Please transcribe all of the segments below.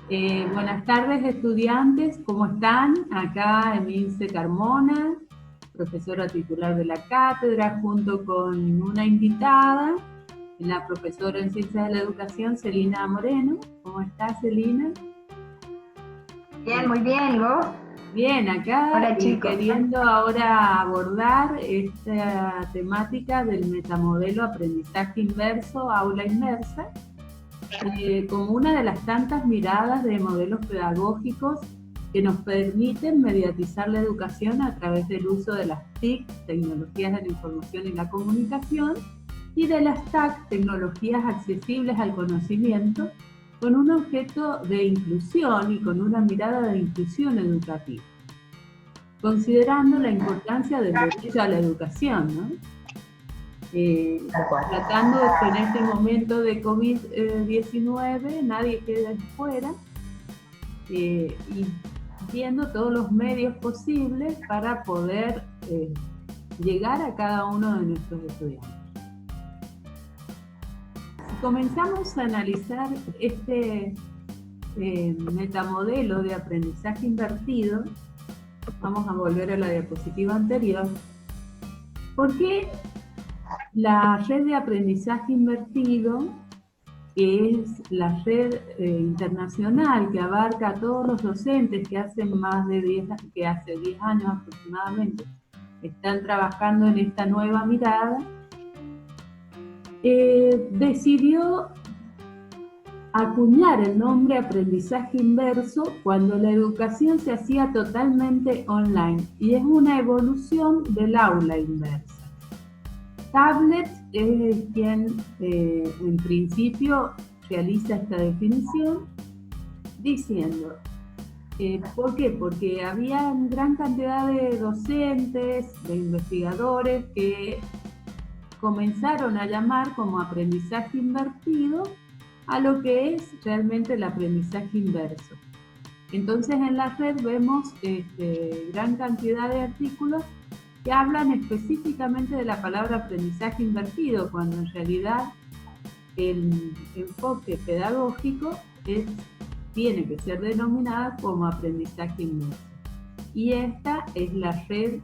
Buenas tardes, estudiantes, ¿cómo están? Acá Emilce Carmona, profesora titular de la cátedra, junto con una invitada, la profesora en Ciencias de la Educación, Celina Moreno. ¿Cómo estás, Celina? Bien, muy bien, ¿y vos? Bien, acá Hola chicos. queriendo ahora abordar esta temática del metamodelo aprendizaje inverso, aula inversa, como una de las tantas miradas de modelos pedagógicos que nos permiten mediatizar la educación a través del uso de las TIC, tecnologías de la información y la comunicación, y de las TAC, tecnologías accesibles al conocimiento, con un objeto de inclusión y con una mirada de inclusión educativa, considerando la importancia del derecho a la educación, ¿no? eh, Tal cual. Tratando que en este momento de COVID-19 nadie quede fuera, y viendo todos los medios posibles para poder llegar a cada uno de nuestros estudiantes. Si comenzamos a analizar este metamodelo de aprendizaje invertido, vamos a volver a la diapositiva anterior. ¿Por qué la red de aprendizaje invertido, que es la red internacional que abarca a todos los docentes que hace más de 10 años aproximadamente están trabajando en esta nueva mirada, decidió acuñar el nombre aprendizaje inverso cuando la educación se hacía totalmente online, y es una evolución del aula inversa. Tablet es quien en principio realiza esta definición, diciendo, ¿por qué? Porque había gran cantidad de docentes, de investigadores que comenzaron a llamar como aprendizaje invertido a lo que es realmente el aprendizaje inverso. Entonces en la red vemos gran cantidad de artículos que hablan específicamente de la palabra aprendizaje invertido, cuando en realidad el enfoque pedagógico tiene que ser denominada como aprendizaje inverso. Y esta es la red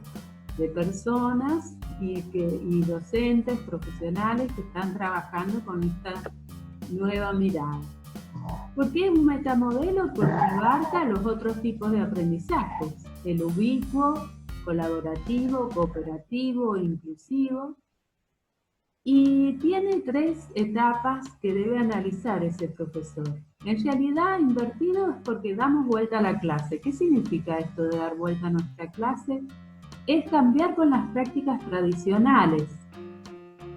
de personas y docentes, profesionales que están trabajando con esta nueva mirada. ¿Por qué un metamodelo? Porque abarca los otros tipos de aprendizajes, el ubicuo, colaborativo, cooperativo, inclusivo, y tiene 3 etapas que debe analizar ese profesor. En realidad, invertido es porque damos vuelta a la clase. ¿Qué significa esto de dar vuelta a nuestra clase? Es cambiar con las prácticas tradicionales.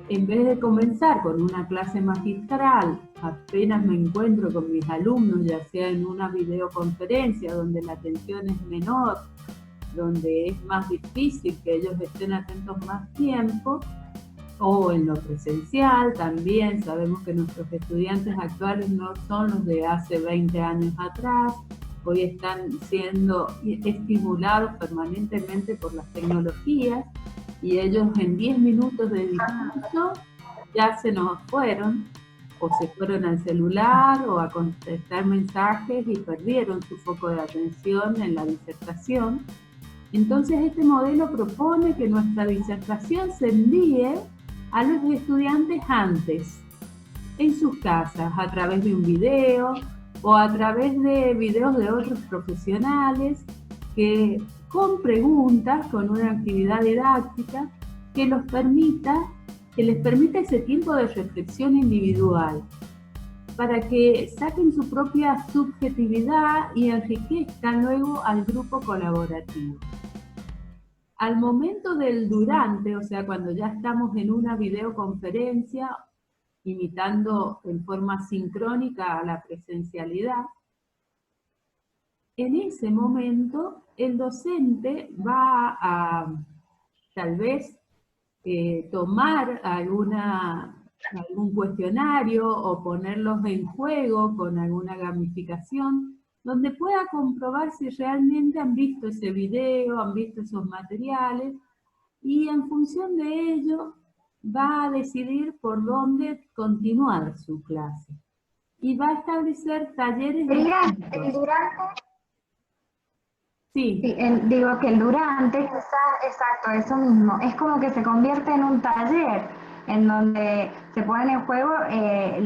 En vez de comenzar con una clase magistral, apenas me encuentro con mis alumnos, ya sea en una videoconferencia donde la atención es menor, donde es más difícil que ellos estén atentos más tiempo, o en lo presencial también. Sabemos que nuestros estudiantes actuales no son los de hace 20 años atrás, hoy están siendo estimulados permanentemente por las tecnologías, y ellos en 10 minutos de discurso ya se nos fueron, o se fueron al celular o a contestar mensajes y perdieron su foco de atención en la disertación. Entonces este modelo propone que nuestra disertación se envíe a los estudiantes antes, en sus casas, a través de un video o a través de videos de otros profesionales, que con preguntas, con una actividad didáctica que les permita ese tiempo de reflexión individual, para que saquen su propia subjetividad y enriquezcan luego al grupo colaborativo. Al momento del durante, o sea, cuando ya estamos en una videoconferencia, imitando en forma sincrónica a la presencialidad, en ese momento el docente va a tal vez tomar algún cuestionario o ponerlos en juego con alguna gamificación, donde pueda comprobar si realmente han visto ese video, han visto esos materiales, y en función de ello va a decidir por dónde continuar su clase. y va a establecer talleres Sería distintos. el durante, Sí, sí, digo que el durante, quizás, exacto, eso mismo, es como que se convierte en un taller en donde se ponen en juego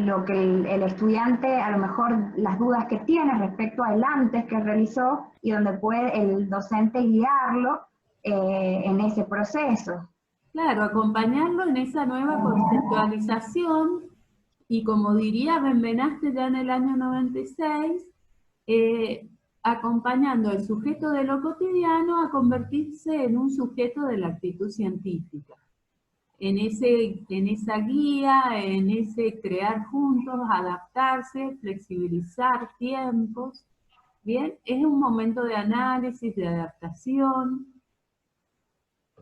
lo que el estudiante, a lo mejor las dudas que tiene respecto al antes que realizó y donde puede el docente guiarlo en ese proceso. claro, acompañarlo en esa nueva conceptualización y como diría Benveniste ya en el año 96, eh, acompañando al sujeto de lo cotidiano a convertirse en un sujeto de la actitud científica. En esa guía, en ese crear juntos, adaptarse, flexibilizar tiempos, ¿bien? Es un momento de análisis, de adaptación,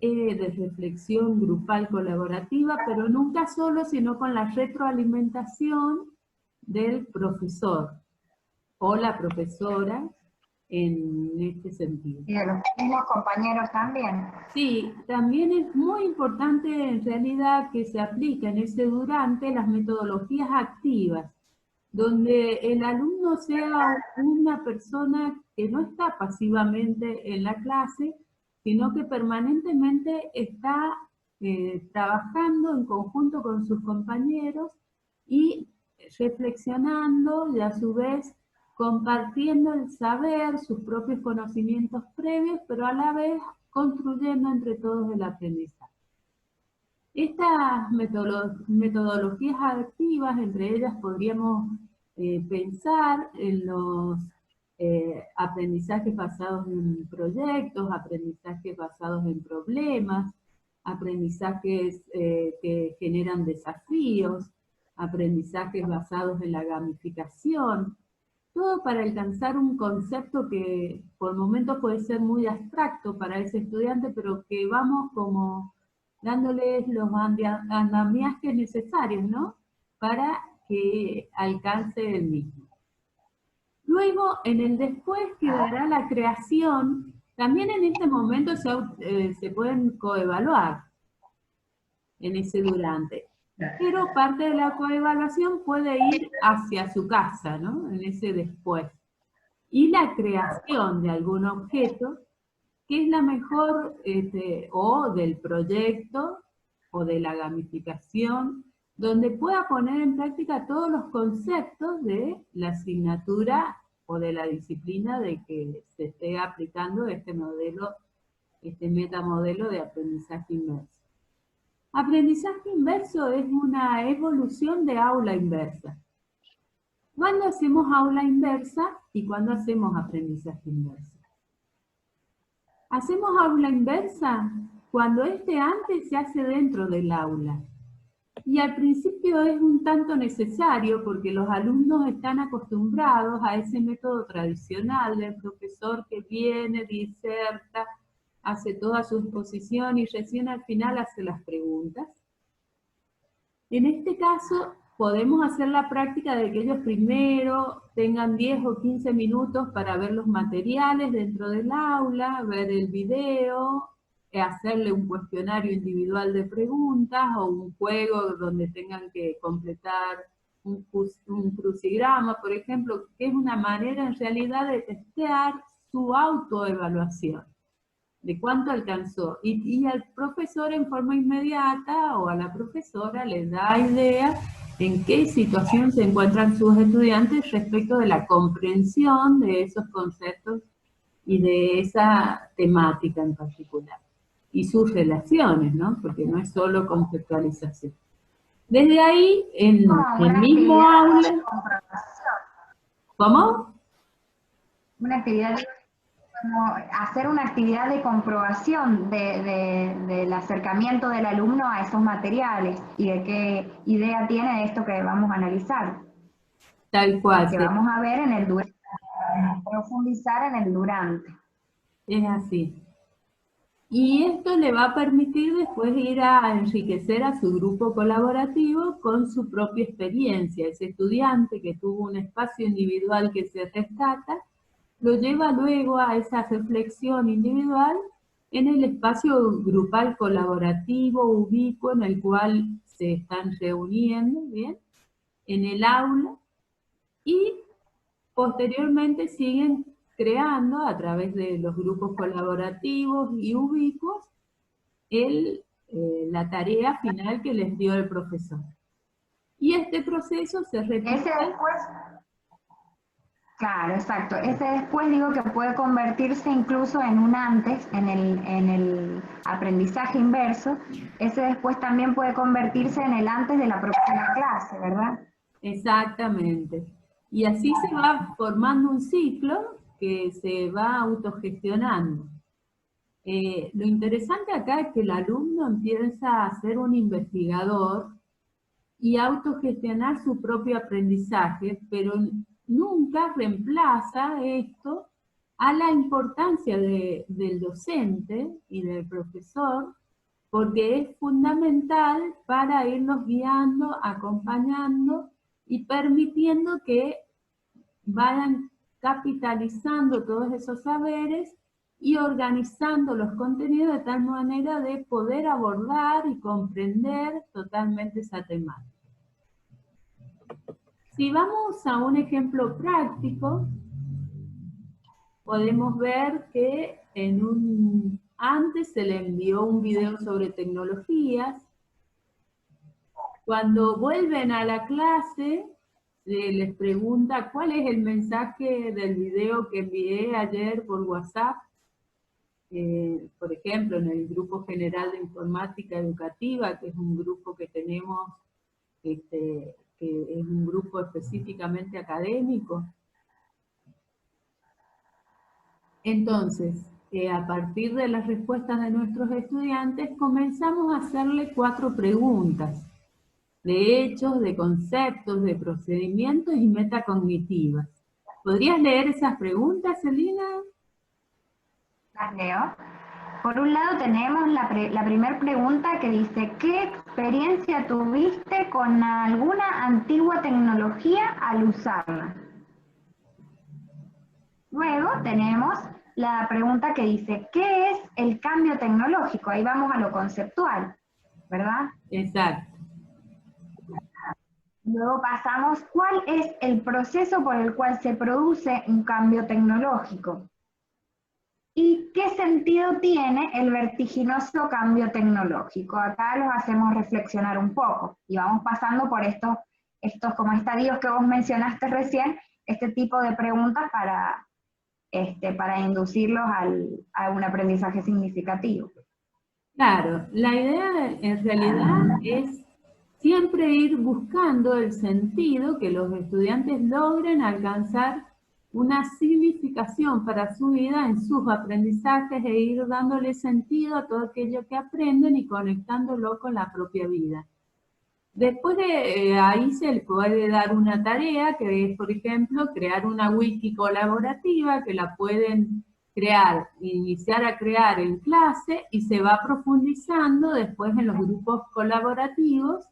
de reflexión grupal colaborativa, pero nunca solo, sino con la retroalimentación del profesor o la profesora en este sentido. Y de los mismos compañeros también. Sí, también es muy importante en realidad que se apliquen ese durante las metodologías activas, donde el alumno sea una persona que no está pasivamente en la clase, sino que permanentemente está trabajando en conjunto con sus compañeros y reflexionando y a su vez compartiendo el saber, sus propios conocimientos previos, pero a la vez construyendo entre todos el aprendizaje. Estas metodologías activas, entre ellas podríamos pensar en los aprendizajes basados en proyectos, aprendizajes basados en problemas, aprendizajes que generan desafíos, aprendizajes basados en la gamificación, todo para alcanzar un concepto que por momentos puede ser muy abstracto para ese estudiante, pero que vamos como dándoles los andamiajes necesarios, ¿no? Para que alcance el mismo. Luego, en el después quedará la creación. También en este momento se pueden coevaluar en ese durante. Pero parte de la coevaluación puede ir hacia su casa, ¿no? En ese después. Y la creación de algún objeto, que es la mejor, o del proyecto, o de la gamificación, donde pueda poner en práctica todos los conceptos de la asignatura o de la disciplina de que se esté aplicando este modelo, este metamodelo de aprendizaje inverso. Aprendizaje inverso es una evolución de aula inversa. ¿Cuándo hacemos aula inversa y cuándo hacemos aprendizaje inverso? Hacemos aula inversa cuando este antes se hace dentro del aula. Y al principio es un tanto necesario porque los alumnos están acostumbrados a ese método tradicional del profesor que viene, diserta, hace toda su exposición y recién al final hace las preguntas. En este caso, podemos hacer la práctica de que ellos primero tengan 10 o 15 minutos para ver los materiales dentro del aula, ver el video, hacerle un cuestionario individual de preguntas o un juego donde tengan que completar un crucigrama, por ejemplo, que es una manera en realidad de testear su autoevaluación de cuánto alcanzó. Y al profesor en forma inmediata o a la profesora les da idea en qué situación se encuentran sus estudiantes respecto de la comprensión de esos conceptos y de esa temática en particular. Y sus relaciones, ¿no? Porque no es solo conceptualización. Desde ahí, en el mismo aula... ¿Cómo? Una actividad como hacer una actividad de comprobación del acercamiento del alumno a esos materiales y de qué idea tiene de esto que vamos a analizar. Tal cual. Que vamos a ver en el durante, profundizar en el durante. Es así. Y esto le va a permitir después ir a enriquecer a su grupo colaborativo con su propia experiencia. Ese estudiante que tuvo un espacio individual que se rescata, lo lleva luego a esa reflexión individual en el espacio grupal colaborativo, ubicuo, en el cual se están reuniendo, ¿bien? En el aula, y posteriormente siguen creando a través de los grupos colaborativos y ubicuos la tarea final que les dio el profesor. Y este proceso se repite. Ese después, claro, exacto. Ese después digo que puede convertirse incluso en un antes, en el aprendizaje inverso. Ese después también puede convertirse en el antes de la próxima clase, ¿verdad? Exactamente. Y así se va formando un ciclo que se va autogestionando. Lo interesante acá es que el alumno empieza a ser un investigador y autogestionar su propio aprendizaje, pero nunca reemplaza esto a la importancia del docente y del profesor, porque es fundamental para irnos guiando, acompañando y permitiendo que vayan capitalizando todos esos saberes y organizando los contenidos de tal manera de poder abordar y comprender totalmente esa temática. Si vamos a un ejemplo práctico, podemos ver que antes se le envió un video sobre tecnologías. Cuando vuelven a la clase, les pregunta cuál es el mensaje del video que envié ayer por WhatsApp. Por ejemplo, en el Grupo General de Informática Educativa, que es un grupo que tenemos, que es un grupo específicamente académico. Entonces, a partir de las respuestas de nuestros estudiantes, comenzamos a hacerle 4 preguntas de hechos, de conceptos, de procedimientos y metacognitivas. ¿Podrías leer esas preguntas, Celina? Las leo. Por un lado tenemos la primera pregunta que dice, ¿qué experiencia tuviste con alguna antigua tecnología al usarla? Luego tenemos la pregunta que dice, ¿qué es el cambio tecnológico? Ahí vamos a lo conceptual, ¿verdad? Exacto. Luego pasamos, ¿cuál es el proceso por el cual se produce un cambio tecnológico? ¿Y qué sentido tiene el vertiginoso cambio tecnológico? Acá los hacemos reflexionar un poco y vamos pasando por estos como estadios que vos mencionaste recién, este tipo de preguntas para inducirlos a un aprendizaje significativo. Claro, la idea en realidad es siempre ir buscando el sentido, que los estudiantes logren alcanzar una significación para su vida en sus aprendizajes e ir dándole sentido a todo aquello que aprenden y conectándolo con la propia vida. Después de ahí se le puede dar una tarea que es, por ejemplo, crear una wiki colaborativa que la pueden iniciar a crear en clase y se va profundizando después en los grupos colaborativos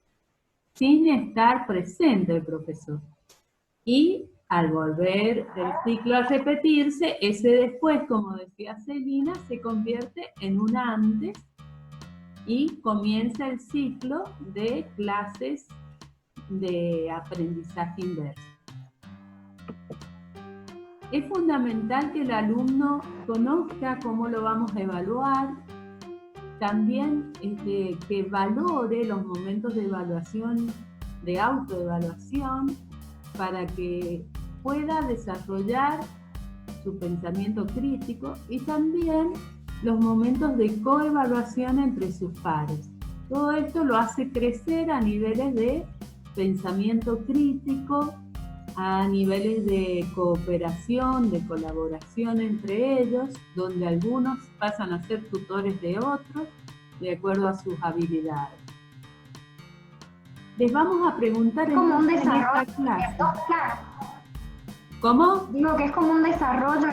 sin estar presente el profesor. Y al volver el ciclo a repetirse, ese después, como decía Celina, se convierte en un antes y comienza el ciclo de clases de aprendizaje inverso. Es fundamental que el alumno conozca cómo lo vamos a evaluar, también que valore los momentos de evaluación, de autoevaluación, para que pueda desarrollar su pensamiento crítico y también los momentos de coevaluación entre sus pares. Todo esto lo hace crecer a niveles de pensamiento crítico, a niveles de cooperación, de colaboración entre ellos, donde algunos pasan a ser tutores de otros, de acuerdo a sus habilidades. Les vamos a preguntar como un desarrollo esta clase. Claro. ¿Cómo? Digo que es como un desarrollo,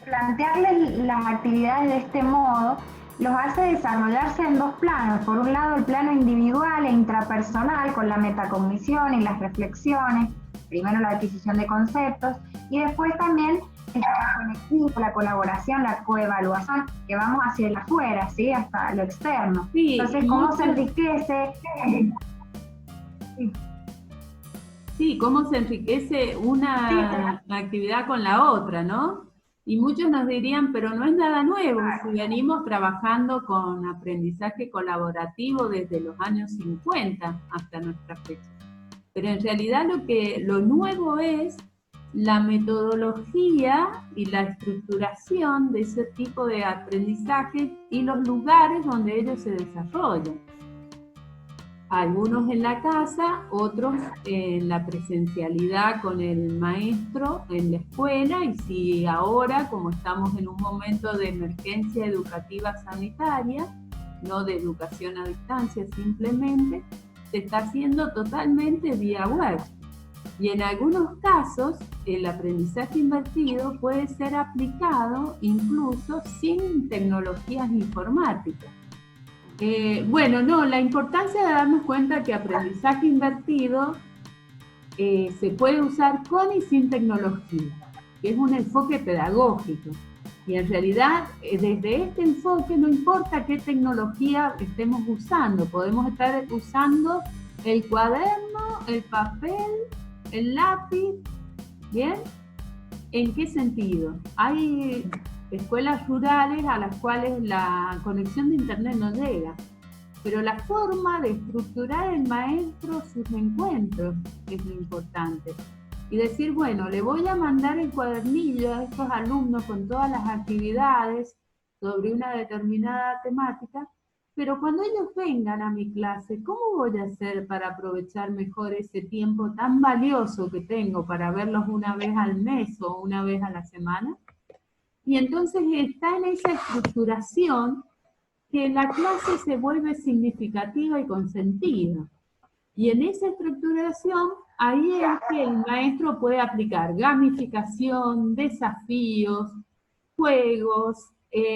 plantearles las actividades de este modo los hace desarrollarse en 2 planos. Por un lado, el plano individual e intrapersonal con la metacognición y las reflexiones, primero la adquisición de conceptos, y después también el trabajo en equipo, la colaboración, la coevaluación, que vamos hacia el afuera, ¿sí? Hasta lo externo. Sí, entonces, ¿cómo se enriquece? Sí, cómo se enriquece una actividad con la otra, ¿no? Y muchos nos dirían, pero no es nada nuevo, si venimos trabajando con aprendizaje colaborativo desde los años 50 hasta nuestra fecha. Pero en realidad lo nuevo es la metodología y la estructuración de ese tipo de aprendizaje y los lugares donde ellos se desarrollan. Algunos en la casa, otros en la presencialidad con el maestro en la escuela, y si ahora, como estamos en un momento de emergencia educativa sanitaria, no de educación a distancia simplemente, se está haciendo totalmente vía web. Y en algunos casos, el aprendizaje invertido puede ser aplicado incluso sin tecnologías informáticas. Bueno, no, la importancia de darnos cuenta que aprendizaje invertido se puede usar con y sin tecnología, que es un enfoque pedagógico. Y en realidad, desde este enfoque, no importa qué tecnología estemos usando, podemos estar usando el cuaderno, el papel, el lápiz, ¿bien? ¿En qué sentido? Hay escuelas rurales a las cuales la conexión de internet no llega, pero la forma de estructurar el maestro sus encuentros es lo importante. Y decir, bueno, le voy a mandar el cuadernillo a estos alumnos con todas las actividades sobre una determinada temática, pero cuando ellos vengan a mi clase, ¿cómo voy a hacer para aprovechar mejor ese tiempo tan valioso que tengo para verlos una vez al mes o una vez a la semana? Y entonces está en esa estructuración que la clase se vuelve significativa y con sentido. Y en esa estructuración, ahí es que el maestro puede aplicar gamificación, desafíos, juegos,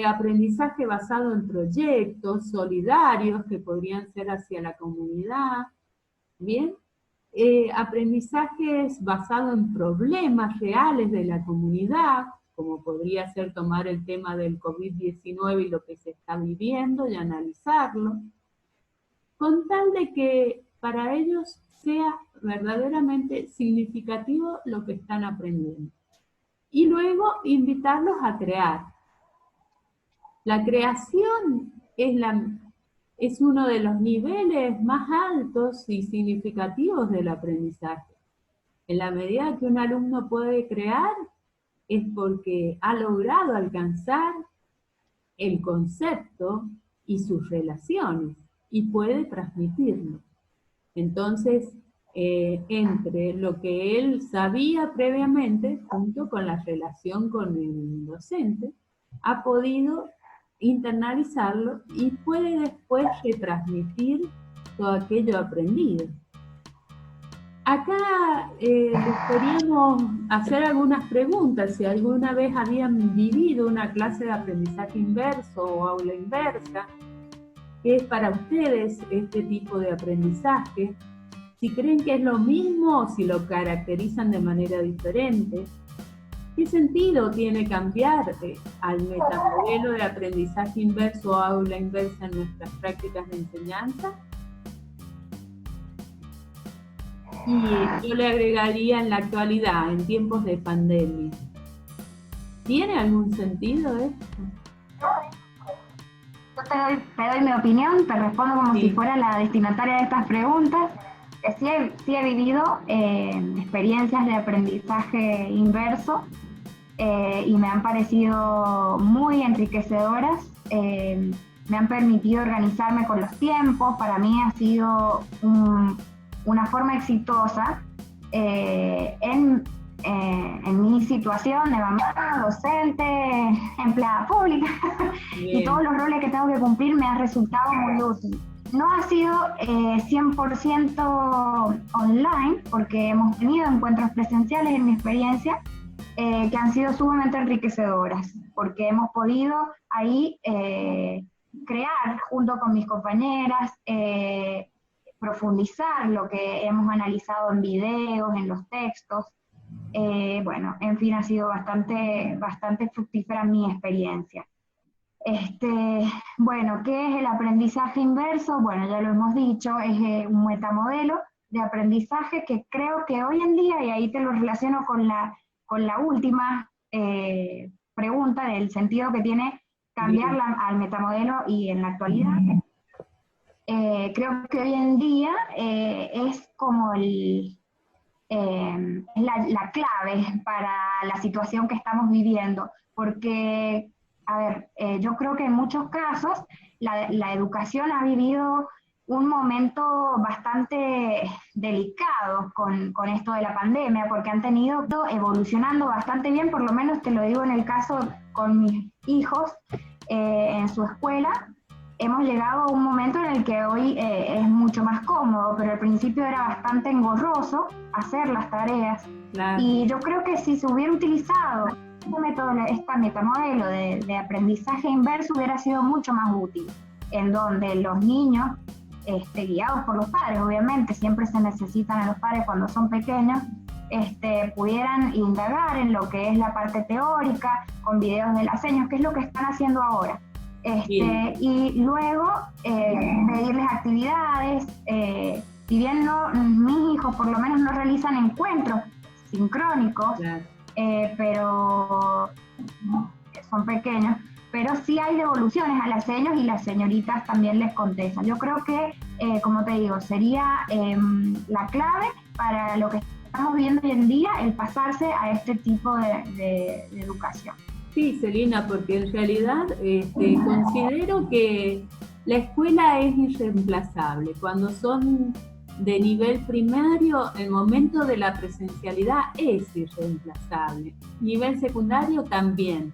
aprendizaje basado en proyectos solidarios que podrían ser hacia la comunidad, ¿bien? Aprendizajes basados en problemas reales de la comunidad, como podría ser tomar el tema del COVID-19 y lo que se está viviendo y analizarlo, con tal de que para ellos sea verdaderamente significativo lo que están aprendiendo. Y luego invitarlos a crear. La creación es uno de los niveles más altos y significativos del aprendizaje. En la medida que un alumno puede crear, es porque ha logrado alcanzar el concepto y sus relaciones y puede transmitirlo. Entonces, entre lo que él sabía previamente, junto con la relación con el docente, ha podido internalizarlo y puede después retransmitir todo aquello aprendido. Acá les queríamos hacer algunas preguntas, si alguna vez habían vivido una clase de aprendizaje inverso o aula inversa, qué es para ustedes este tipo de aprendizaje, si creen que es lo mismo o si lo caracterizan de manera diferente. ¿Qué sentido tiene cambiar al metamodelo de aprendizaje inverso o aula inversa en nuestras prácticas de enseñanza? Y yo le agregaría en la actualidad, en tiempos de pandemia. ¿Tiene algún sentido esto? Yo te doy mi opinión, te respondo como si fuera la destinataria de estas preguntas. Sí he vivido experiencias de aprendizaje inverso y me han parecido muy enriquecedoras. Me han permitido organizarme con los tiempos. Para mí ha sido una forma exitosa en mi situación de mamá, docente, empleada pública y todos los roles que tengo que cumplir me ha resultado muy útil. No ha sido 100% online, porque hemos tenido encuentros presenciales en mi experiencia que han sido sumamente enriquecedoras, porque hemos podido ahí crear junto con mis compañeras, profundizar lo que hemos analizado en videos, en los textos. Bueno, en fin, ha sido bastante fructífera mi experiencia. Bueno, ¿qué es el aprendizaje inverso? Bueno, ya lo hemos dicho, es un metamodelo de aprendizaje que creo que hoy en día, y ahí te lo relaciono con la última pregunta del sentido que tiene cambiar al metamodelo y en la actualidad, creo que hoy en día es como la clave para la situación que estamos viviendo, porque, a ver, yo creo que en muchos casos la educación ha vivido un momento bastante delicado con esto de la pandemia, porque han tenido evolucionando bastante bien, por lo menos te lo digo en el caso con mis hijos en su escuela. Hemos llegado a un momento en el que hoy es mucho más cómodo, pero al principio era bastante engorroso hacer las tareas. Claro. Y yo creo que si se hubiera utilizado este metamodelo de aprendizaje inverso hubiera sido mucho más útil, en donde los niños, guiados por los padres, obviamente, siempre se necesitan a los padres cuando son pequeños, pudieran indagar en lo que es la parte teórica, con videos de las señas, que es lo que están haciendo ahora. Y luego pedirles actividades, si bien mis hijos por lo menos no realizan encuentros sincrónicos, claro. Pero son pequeños, pero sí hay devoluciones a las señas y las señoritas también les contestan. Yo creo que, como te digo, sería la clave para lo que estamos viendo hoy en día, el pasarse a este tipo de educación. Sí, Celina, porque en realidad considero que la escuela es irreemplazable. Cuando son de nivel primario, el momento de la presencialidad es irreemplazable. Nivel secundario también.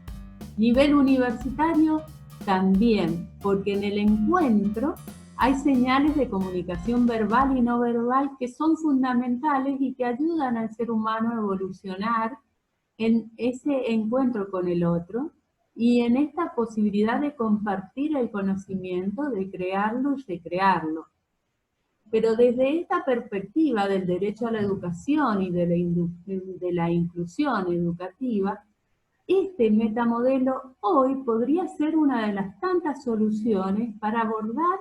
Nivel universitario también, porque en el encuentro hay señales de comunicación verbal y no verbal que son fundamentales y que ayudan al ser humano a evolucionar en ese encuentro con el otro y en esta posibilidad de compartir el conocimiento, de crearlo y recrearlo. Pero desde esta perspectiva del derecho a la educación y de la inclusión educativa, este metamodelo hoy podría ser una de las tantas soluciones para abordar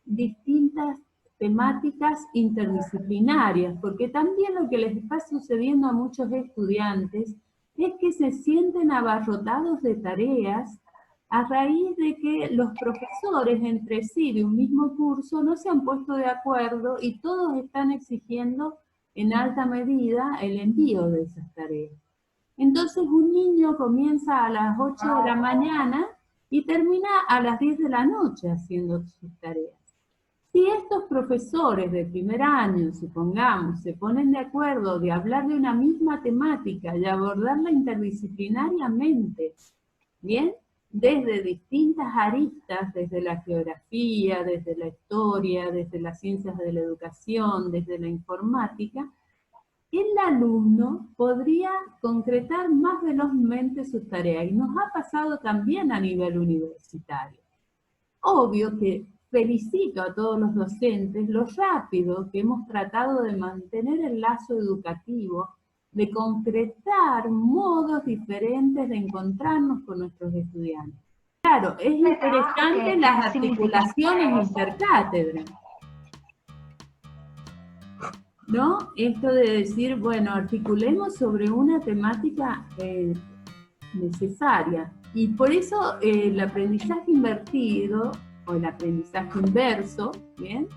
distintas temáticas interdisciplinarias, porque también lo que les está sucediendo a muchos estudiantes es que se sienten abarrotados de tareas a raíz de que los profesores entre sí de un mismo curso no se han puesto de acuerdo y todos están exigiendo en alta medida el envío de esas tareas. Entonces un niño comienza a las 8 de la mañana y termina a las 10 de la noche haciendo sus tareas. Si estos profesores de primer año, supongamos, se ponen de acuerdo de hablar de una misma temática y abordarla interdisciplinariamente, ¿bien? Desde distintas aristas, desde la geografía, desde la historia, desde las ciencias de la educación, desde la informática, el alumno podría concretar más velozmente sus tareas. Y nos ha pasado también a nivel universitario. Obvio que felicito a todos los docentes lo rápido que hemos tratado de mantener el lazo educativo, de concretar modos diferentes de encontrarnos con nuestros estudiantes. Claro, es interesante las articulaciones intercátedras, ¿no? Esto de decir, bueno, articulemos sobre una temática necesaria. Y por eso el aprendizaje invertido, o el aprendizaje inverso, ¿bien?,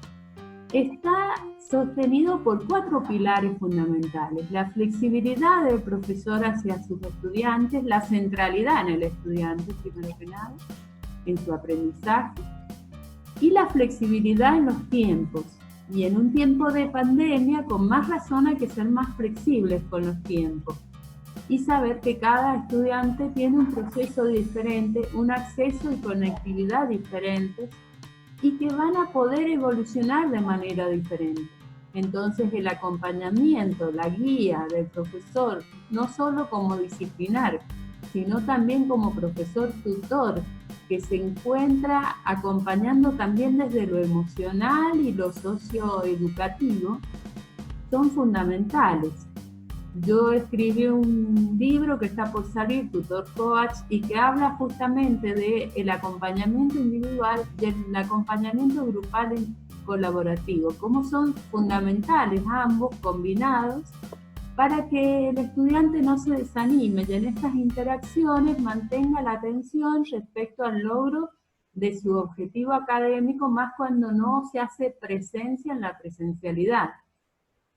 está sostenido por 4 pilares fundamentales: la flexibilidad del profesor hacia sus estudiantes, la centralidad en el estudiante, primero que nada, en su aprendizaje, y la flexibilidad en los tiempos. Y en un tiempo de pandemia, con más razón hay que ser más flexibles con los tiempos y saber que cada estudiante tiene un proceso diferente, un acceso y conectividad diferentes, y que van a poder evolucionar de manera diferente. Entonces el acompañamiento, la guía del profesor, no solo como disciplinar, sino también como profesor tutor, que se encuentra acompañando también desde lo emocional y lo socioeducativo, son fundamentales. Yo escribí un libro que está por salir, Tutor Coach, y que habla justamente del acompañamiento individual y el acompañamiento grupal colaborativo, cómo son fundamentales ambos combinados para que el estudiante no se desanime y en estas interacciones mantenga la atención respecto al logro de su objetivo académico, más cuando no se hace presencia en la presencialidad.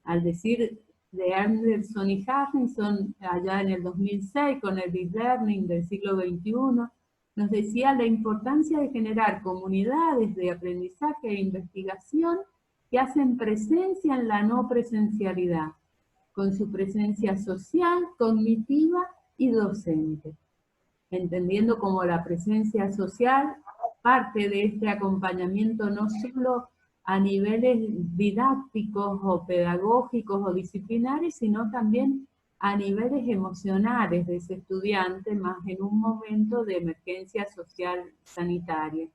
Al decir de Anderson y Hutchinson, allá en el 2006, con el Deep Learning del siglo XXI, nos decía la importancia de generar comunidades de aprendizaje e investigación que hacen presencia en la no presencialidad, con su presencia social, cognitiva y docente, entendiendo como la presencia social parte de este acompañamiento no solo a niveles didácticos o pedagógicos o disciplinares, sino también a niveles emocionales de ese estudiante, más en un momento de emergencia social sanitaria.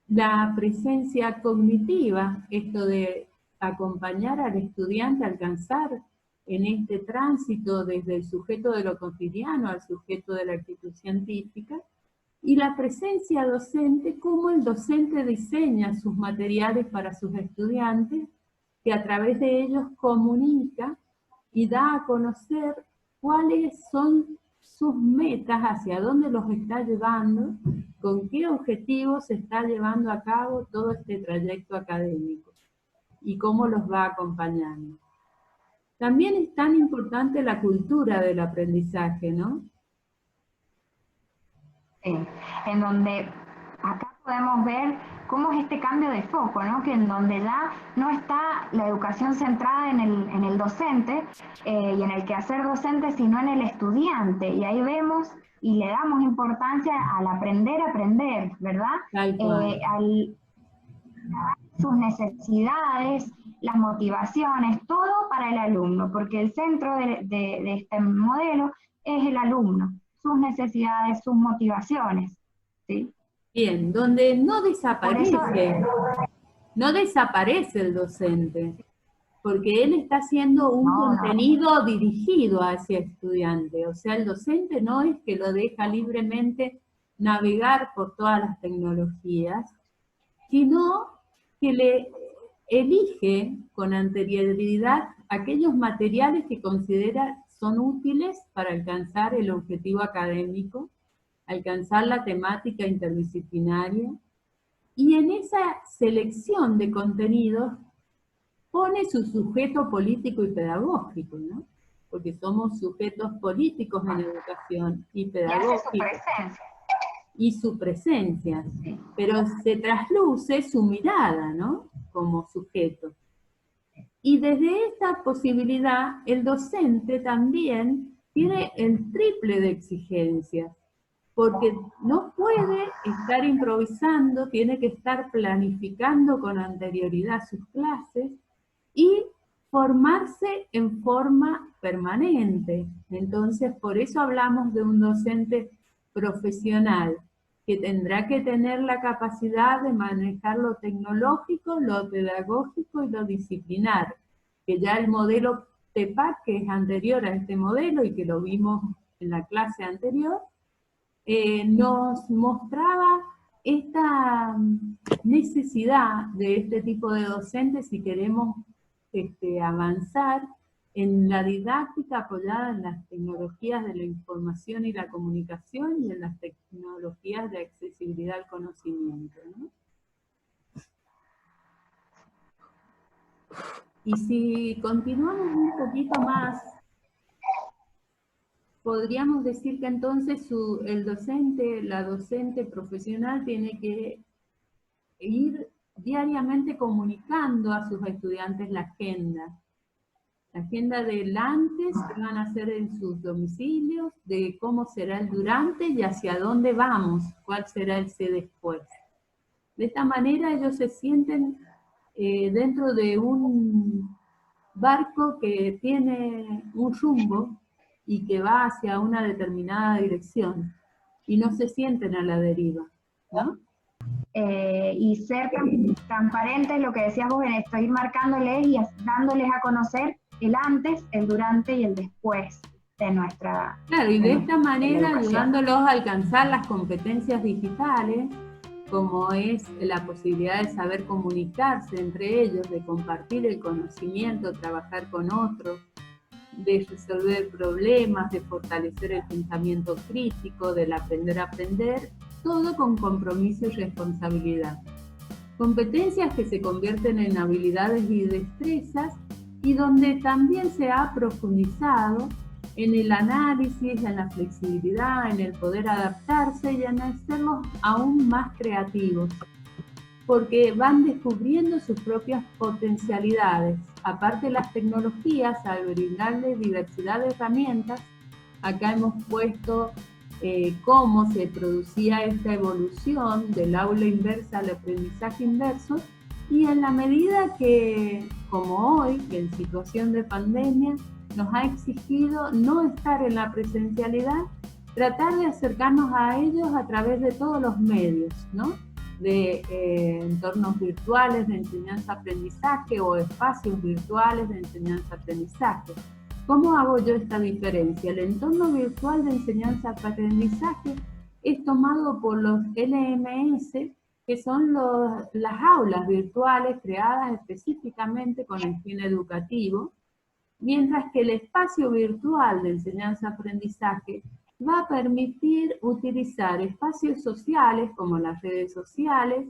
La presencia cognitiva, esto de acompañar al estudiante a alcanzar en este tránsito desde el sujeto de lo cotidiano al sujeto de la actitud científica, y la presencia docente, cómo el docente diseña sus materiales para sus estudiantes, que a través de ellos comunica y da a conocer cuáles son sus metas, hacia dónde los está llevando, con qué objetivos se está llevando a cabo todo este trayecto académico y cómo los va acompañando. También es tan importante la cultura del aprendizaje, ¿no? Sí, en donde acá podemos ver cómo es este cambio de foco, ¿no? Que en donde ya no está la educación centrada en el docente y en el quehacer docente, sino en el estudiante. Y ahí vemos y le damos importancia al aprender a aprender, ¿verdad? Sus necesidades, las motivaciones, todo para el alumno, porque el centro de este modelo es el alumno, sus necesidades, sus motivaciones, ¿sí? Bien, donde no desaparece el docente, porque él está haciendo un contenido dirigido hacia el estudiante, o sea, el docente no es que lo deja libremente navegar por todas las tecnologías, sino que le elige con anterioridad aquellos materiales que considera son útiles para alcanzar el objetivo académico, alcanzar la temática interdisciplinaria, y en esa selección de contenidos pone su sujeto político y pedagógico, ¿no? Porque somos sujetos políticos en educación y pedagógicos. Y su presencia, pero se trasluce su mirada, ¿no? Como sujeto. Y desde esta posibilidad, el docente también tiene el triple de exigencias, porque no puede estar improvisando, tiene que estar planificando con anterioridad sus clases y formarse en forma permanente. Entonces, por eso hablamos de un docente profesional, que tendrá que tener la capacidad de manejar lo tecnológico, lo pedagógico y lo disciplinar, que ya el modelo TEPAC, que es anterior a este modelo y que lo vimos en la clase anterior, nos mostraba esta necesidad de este tipo de docentes si queremos avanzar en la didáctica apoyada en las tecnologías de la información y la comunicación y en las tecnologías de accesibilidad al conocimiento, ¿no? Y si continuamos un poquito más, podríamos decir que entonces el docente, la docente profesional tiene que ir diariamente comunicando a sus estudiantes la agenda del antes, que van a hacer en sus domicilios, de cómo será el durante y hacia dónde vamos, cuál será ese después. De esta manera ellos se sienten dentro de un barco que tiene un rumbo y que va hacia una determinada dirección, y no se sienten a la deriva, ¿no? Y ser transparentes, lo que decías vos, en esto, ir marcándoles y dándoles a conocer el antes, el durante y el después de nuestra... Claro, y de esta manera ayudándolos a alcanzar las competencias digitales como es la posibilidad de saber comunicarse entre ellos, de compartir el conocimiento, trabajar con otros, de resolver problemas, de fortalecer el pensamiento crítico, del aprender a aprender, todo con compromiso y responsabilidad. Competencias que se convierten en habilidades y destrezas y donde también se ha profundizado en el análisis, en la flexibilidad, en el poder adaptarse y en hacerlos aún más creativos, porque van descubriendo sus propias potencialidades. Aparte, las tecnologías, al brindarles diversidad de herramientas, acá hemos puesto cómo se producía esta evolución del aula inversa al aprendizaje inverso, y en la medida que, como hoy, en situación de pandemia, nos ha exigido no estar en la presencialidad, tratar de acercarnos a ellos a través de todos los medios, ¿no? De entornos virtuales de enseñanza-aprendizaje o espacios virtuales de enseñanza-aprendizaje. ¿Cómo hago yo esta diferencia? El entorno virtual de enseñanza-aprendizaje es tomado por los LMS, que son las aulas virtuales creadas específicamente con el fin educativo, mientras que el espacio virtual de enseñanza-aprendizaje va a permitir utilizar espacios sociales como las redes sociales,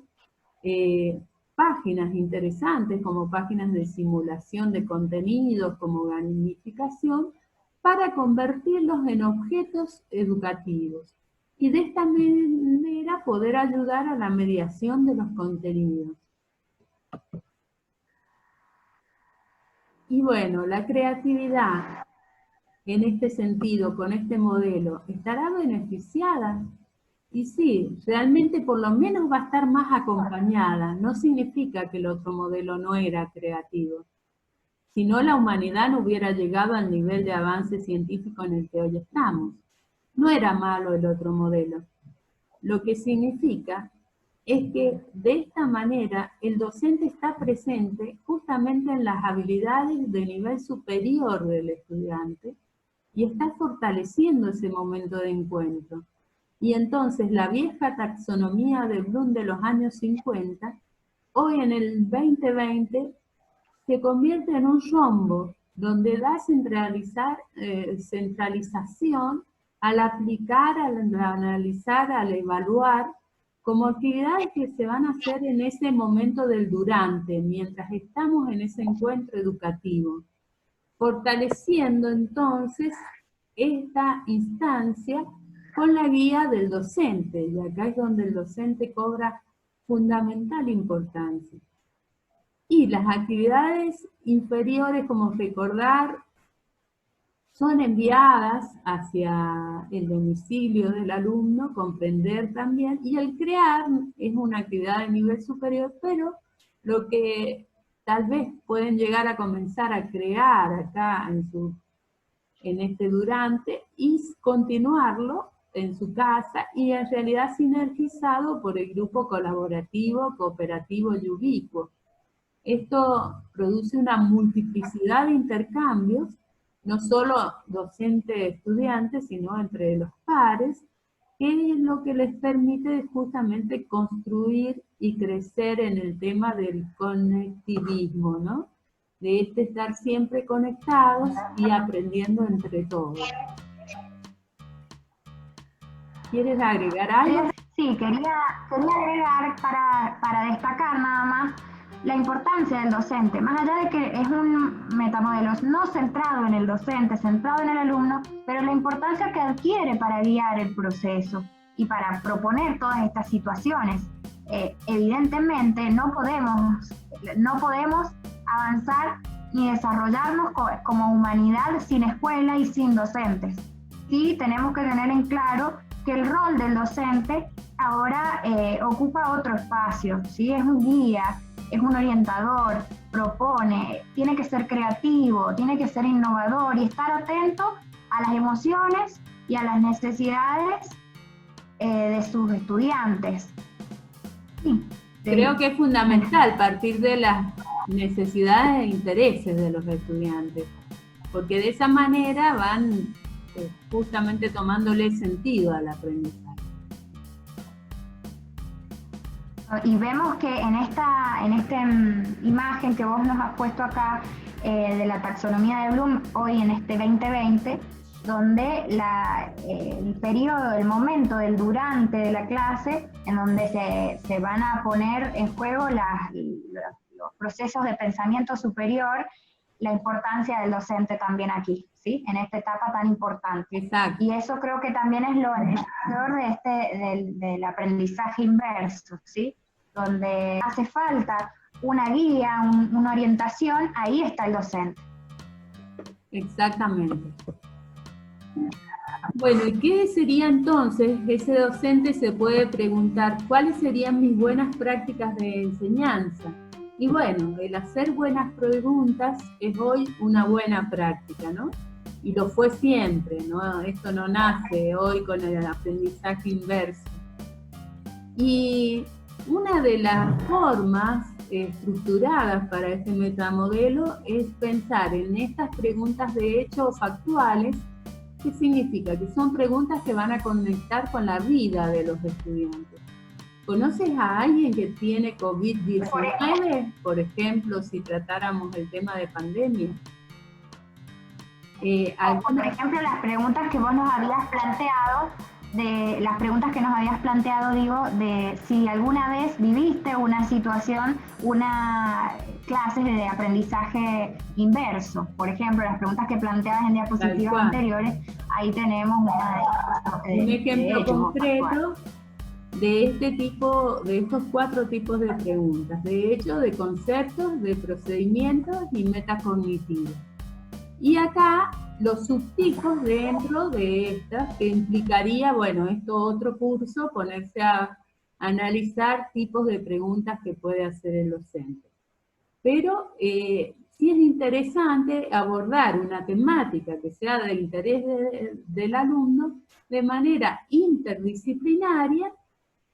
páginas interesantes como páginas de simulación de contenidos, como gamificación, para convertirlos en objetos educativos y de esta manera poder ayudar a la mediación de los contenidos. Y bueno, la creatividad en este sentido, con este modelo, ¿estará beneficiada? Y sí, realmente por lo menos va a estar más acompañada. No significa que el otro modelo no era creativo. Si no, la humanidad no hubiera llegado al nivel de avance científico en el que hoy estamos. No era malo el otro modelo. Lo que significa es que de esta manera el docente está presente justamente en las habilidades de nivel superior del estudiante y está fortaleciendo ese momento de encuentro. Y entonces la vieja taxonomía de Bloom de los años 50, hoy en el 2020, se convierte en un rombo, donde da centralización al aplicar, al analizar, al evaluar, como actividades que se van a hacer en ese momento del durante, mientras estamos en ese encuentro educativo, fortaleciendo entonces esta instancia con la guía del docente, y acá es donde el docente cobra fundamental importancia. Y las actividades inferiores, como recordar, son enviadas hacia el domicilio del alumno, comprender también, y el crear es una actividad de nivel superior, pero lo que tal vez pueden llegar a comenzar a crear acá en este durante y continuarlo en su casa y en realidad sinergizado por el grupo colaborativo, cooperativo y ubicuo. Esto produce una multiplicidad de intercambios, no solo docente-estudiante, sino entre los pares, que es lo que les permite justamente construir y crecer en el tema del conectivismo, ¿no? De estar siempre conectados y aprendiendo entre todos. ¿Quieres agregar algo? Sí, quería agregar para destacar nada más la importancia del docente, más allá de que es un metamodelo no centrado en el docente, centrado en el alumno, pero la importancia que adquiere para guiar el proceso y para proponer todas estas situaciones. Evidentemente no podemos avanzar ni desarrollarnos como humanidad sin escuela y sin docentes. Sí, tenemos que tener en claro que el rol del docente ahora ocupa otro espacio, ¿sí? Es un guía, es un orientador, propone, tiene que ser creativo, tiene que ser innovador y estar atento a las emociones y a las necesidades de sus estudiantes. Sí. Creo que es fundamental partir de las necesidades e intereses de los estudiantes, porque de esa manera van justamente tomándole sentido al aprendizaje. Y vemos que en esta imagen que vos nos has puesto acá de la taxonomía de Bloom, hoy en este 2020, donde el periodo, el momento del durante de la clase, en donde se van a poner en juego los procesos de pensamiento superior, la importancia del docente también aquí, ¿sí? En esta etapa tan importante. Exacto. Y eso creo que también es lo enriquecedor del aprendizaje inverso, ¿sí? Donde hace falta una guía, una orientación, ahí está el docente. Exactamente. Bueno, ¿y qué sería entonces? Ese docente se puede preguntar, ¿cuáles serían mis buenas prácticas de enseñanza? Y bueno, el hacer buenas preguntas es hoy una buena práctica, ¿no? Y lo fue siempre, ¿no? Esto no nace hoy con el aprendizaje inverso. Y una de las formas estructuradas para este metamodelo es pensar en estas preguntas de hecho factuales. ¿Qué significa? Que son preguntas que van a conectar con la vida de los estudiantes. ¿Conoces a alguien que tiene COVID-19? Por ejemplo, si tratáramos el tema de pandemia. Por ejemplo, las preguntas que vos nos habías planteado, digo, de si alguna vez viviste una situación, una clase de aprendizaje inverso. Por ejemplo, las preguntas que planteabas en diapositivas anteriores, ahí tenemos un ejemplo concreto de este tipo, de estos 4 tipos de preguntas, de hecho, de conceptos, de procedimientos y metacognitivos. Y acá los subtipos dentro de estas, que implicaría, bueno, esto otro curso, ponerse a analizar tipos de preguntas que puede hacer el docente. Pero sí es interesante abordar una temática que sea del interés del alumno de manera interdisciplinaria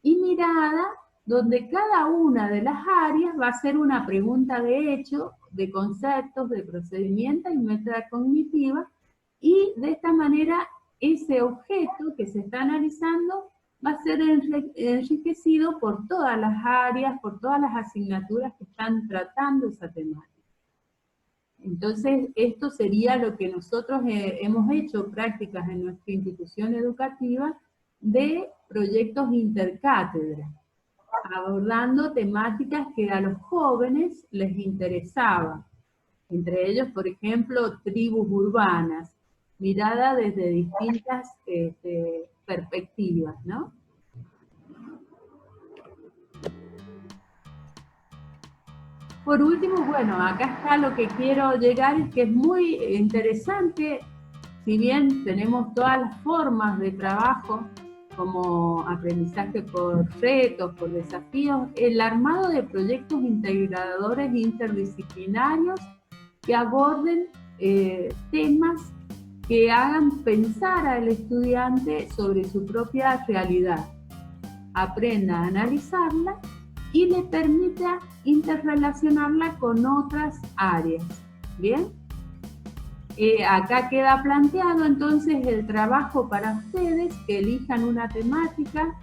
y mirada, donde cada una de las áreas va a ser una pregunta de hecho, de conceptos, de procedimientos y metacognitiva, y de esta manera ese objeto que se está analizando va a ser enriquecido por todas las áreas, por todas las asignaturas que están tratando esa temática. Entonces, esto sería lo que nosotros hemos hecho prácticas en nuestra institución educativa de proyectos intercátedra, abordando temáticas que a los jóvenes les interesaban. Entre ellos, por ejemplo, tribus urbanas, mirada desde distintas perspectivas, ¿no? Por último, bueno, acá está lo que quiero llegar, es que es muy interesante, si bien tenemos todas las formas de trabajo, como aprendizaje por retos, por desafíos, el armado de proyectos integradores interdisciplinarios que aborden temas que hagan pensar al estudiante sobre su propia realidad, aprenda a analizarla y le permita interrelacionarla con otras áreas. ¿Bien? Acá queda planteado entonces el trabajo para ustedes, que elijan una temática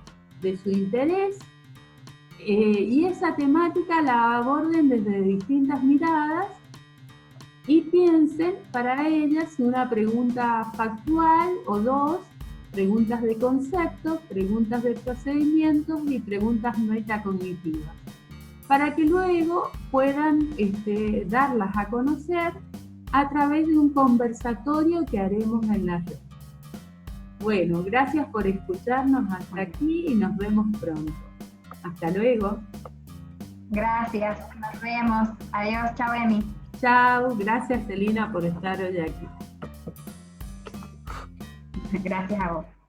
de su interés y esa temática la aborden desde distintas miradas y piensen para ellas una pregunta factual o 2, preguntas de conceptos, preguntas de procedimientos y preguntas metacognitivas, para que luego puedan darlas a conocer a través de un conversatorio que haremos en la red. Bueno, gracias por escucharnos hasta aquí y nos vemos pronto. Hasta luego. Gracias, nos vemos. Adiós, chao Emi. Chao, gracias Celina por estar hoy aquí. Gracias a vos.